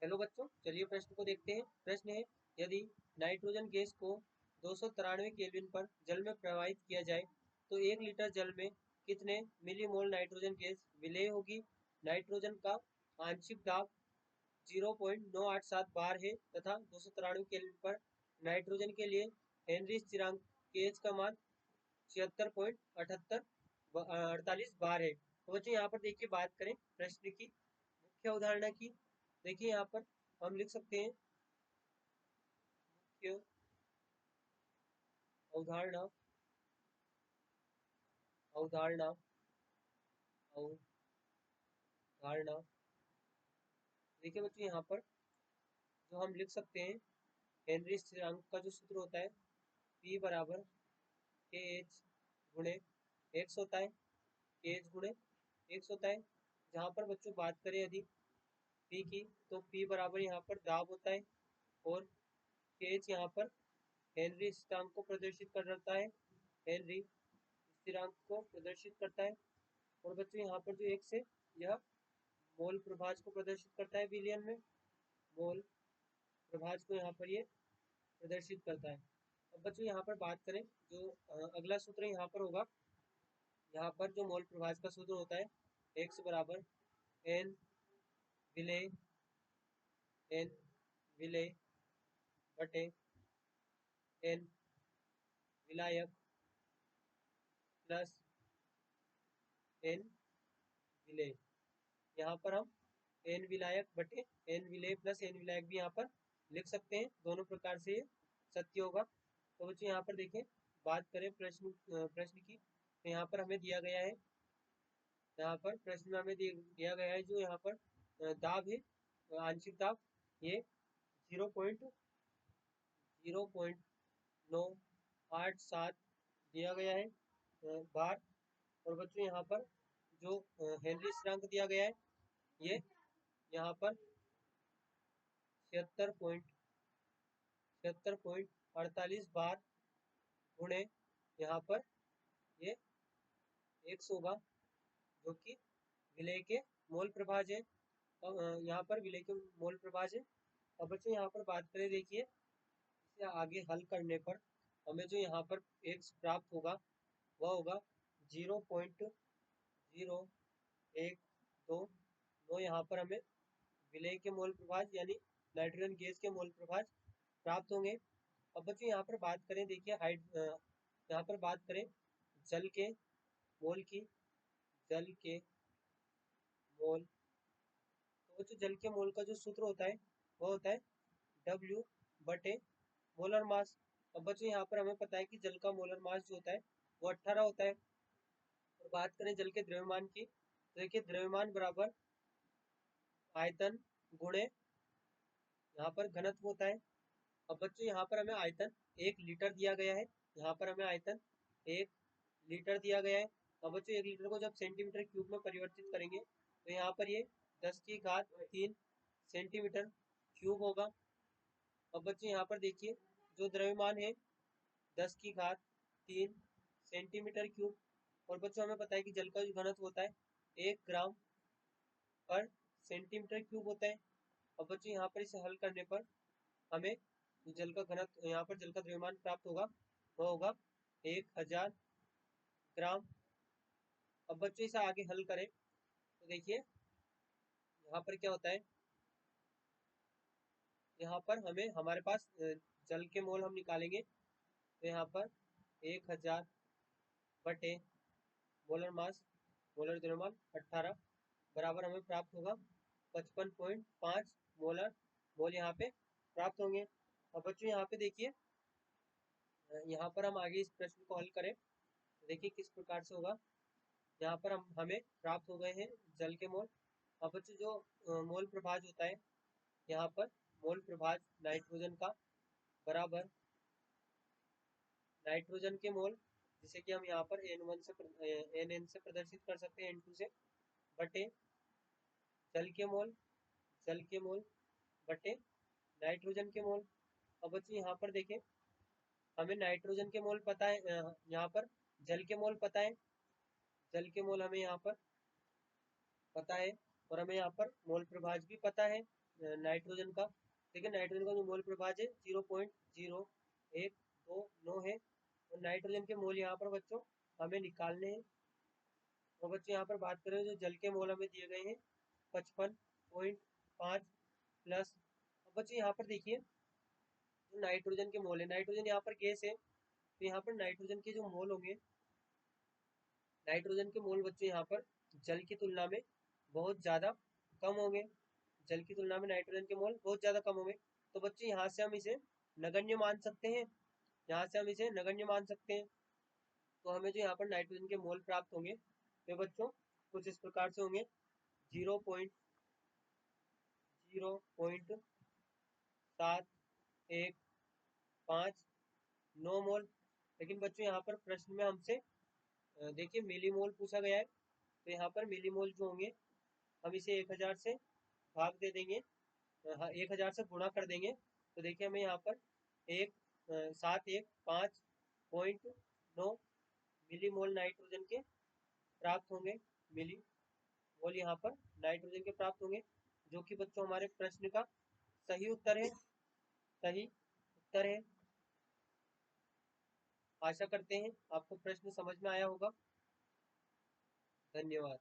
Hello बच्चों, चलिए प्रश्न को देखते हैं। प्रश्न है, यदि नाइट्रोजन गैस को 293 केल्विन पर जल में प्रवाहित किया जाए तो 1 लीटर जल में कितने मिलीमोल नाइट्रोजन गैस विलेय होगी। नाइट्रोजन का आंशिक दाब 0.987 बार है तथा 293 केल्विन पर नाइट्रोजन के लिए हेनरी स्थिरांक केज का मान 76.48 बार है। तो बच्चों यहाँ पर देखिए, बात करें प्रश्न की मुख्य अवधारणा की। देखिए यहाँ पर हम लिख सकते हैं मुख्य अवधारणा अवधारणा अवधारणा। देखिए बच्चों, यहाँ पर जो हम लिख सकते हैं, हेनरी स्थिरांक का जो सूत्र होता है P बराबर के एच गुणे एक्स होता है, के एच गुणे एक्स होता है। जहाँ पर बच्चों बात करें यदि P की, तो P बराबर यहाँ पर दाब होता है और के एच यहाँ पर हेनरी स्थिरांक को प्रदर्शित करता है, हेनरी स्थिरांक को प्रदर्शित करता है। और बच्चों यहाँ पर जो एक्स है, यह मोल प्रभाज को प्रदर्शित करता है विलियन में, मोल प्रभाज को यहाँ पर ये प्रदर्शित करता है। अब बच्चों यहाँ पर बात करें, जो अगला सूत्र यहाँ पर होगा, यहाँ पर जो मोल प्रभाज का सूत्र होता है, एक्स बराबर एन विलेय बटे एन विलायक प्लस एन विलेय। यहाँ पर हम एन विलायक बटे एन विलेय प्लस एन विलायक भी यहाँ पर लिख सकते हैं, दोनों प्रकार से ये सत्य होगा। तो बच्चों यहाँ पर देखें, बात करें प्रश्न की, तो यहाँ पर हमें दिया गया है, यहाँ पर प्रश्न में हमें दिया गया है जो यहाँ पर दाब है, आंशिक दाब, ये 0.987 दिया गया है बार। और बच्चों यहाँ पर जो हेनरी स्थिरांक दिया गया है, ये यहाँ पर 76.48 बार गुणे यहाँ पर ये एक्स होगा, जो कि विलेय के मोल प्रभाज है। यहाँ पर विलेय के मोल प्रभाज है। अब बच्चों यहाँ पर बात करें, देखिए इसे आगे हल करने पर हमें जो यहाँ पर एक्स प्राप्त होगा वह होगा 0.0129। यहाँ पर हमें विलेय के मोल प्रभाज यानी नाइट्रोजन गैस के मोल प्रभाज प्राप्त होंगे। अब बच्चों यहाँ पर बात करें, देखिए यहाँ पर बात करें जल के मोल की, जल के मोल, तो बच्चों जल के मोल का जो सूत्र होता है वह होता है W बटे मोलर मास। अब बच्चों यहाँ पर हमें पता है कि जल का मोलर मास जो होता है वो 18 होता है। और बात करें जल के द्रव्यमान की, तो देखिए द्रव्यमान बराबर आयतन गुणे यहाँ पर घनत्व होता है। अब बच्चों यहाँ पर हमें आयतन 1 लीटर दिया गया है, यहाँ पर हमें आयतन 1 लीटर दिया गया है। अब बच्चों 1 लीटर को जब सेंटीमीटर क्यूब में परिवर्तित करेंगे तो यहाँ पर ये 10 की घात 3 सेंटीमीटर क्यूब होगा। अब बच्चों यहाँ पर देखिए जो द्रव्यमान है 10 की घात 3 सेंटीमीटर क्यूब। और बच्चों हमें पता है कि जल का जो घनत्व होता है 1 ग्राम पर सेंटीमीटर क्यूब होता है। अब बच्चों यहाँ पर इसे हल करने पर हमें जल का घनत्व, यहाँ पर जल का द्रव्यमान प्राप्त होगा, वह होगा 1000 ग्राम। अब बच्चों इसे आगे हल करें तो देखिए यहाँ पर क्या होता है, यहाँ पर हमें हमारे पास जल के मोल हम निकालेंगे, तो यहाँ पर 1000 बटे मोलर मास, मोलर द्रव्यमान 18 बराबर हमें प्राप्त होगा 55.5 मोल यहाँ पे प्राप्त होंगे। अब बच्चों यहाँ पे देखिए, यहाँ पर हम आगे इस प्रश्न को हल करें तो देखिए किस प्रकार से होगा। यहाँ पर हमें प्राप्त हो गए हैं जल के मोल। अब बच्चों जो मोल प्रभाज होता है, यहाँ पर मोल प्रभाज नाइट्रोजन का बराबर नाइट्रोजन के मोल, जिसे कि हम यहाँ पर N1 से NN से प्रदर्शित कर सकते हैं, N2 से, बटे जल के मोल बटे नाइट्रोजन के मोल। अब बच्चों यहाँ पर देखें, हमें नाइट्रोजन के मोल पता है, यहाँ पर जल के मोल पता है, जल के मोल हमें यहाँ पर पता है, और हमें यहाँ पर मोल प्रभाज भी पता है, नाइट्रोजन का, देखिए नाइट्रोजन का जो मोल प्रभाज है 0.0129 है, और नाइट्रोजन के मोल यहाँ पर बच्चों हमें निकालने हैं। तो बच्चों यहाँ पर बात करें जो जल के मोल हमें दिए गए हैं 55.5 प्लस। अब बच्चों यहाँ पर देखिए जो नाइट्रोजन के मोल है, नाइट्रोजन यहाँ पर गैस है, तो यहाँ पर नाइट्रोजन के जो मोल होंगे, नाइट्रोजन के मोल बच्चों यहाँ पर जल की तुलना में बहुत ज़्यादा कम होंगे। जल की तुलना में नाइट्रोजन के मोल बहुत ज़्यादा कम होंगे, तो बच्चों यहाँ से हम इसे नगण्य मान सकते हैं, यहाँ से हम इसे नगण्य मान सकते हैं। तो हमें जो यहाँ पर नाइट्रोजन के मोल प्राप्त होंगे तो बच्चों कुछ इस प्रकार से होंगे 0.715 मोल। लेकिन बच्चों यहाँ पर प्रश्न में हमसे देखिए मिलीमोल पूछा गया है, तो यहाँ पर मिलीमोल जो होंगे हम इसे 1000 से भाग दे देंगे, हाँ 1000 से गुणा कर देंगे, तो देखिए हमें यहाँ पर 715.9 मिलीमोल नाइट्रोजन के प्राप्त होंगे, मिलीमोल यहाँ पर नाइट्रोजन के प्राप्त होंगे, जो कि बच्चों हमारे प्रश्न का सही उत्तर है, सही उत्तर है। आशा करते हैं आपको प्रश्न समझ में आया होगा। धन्यवाद।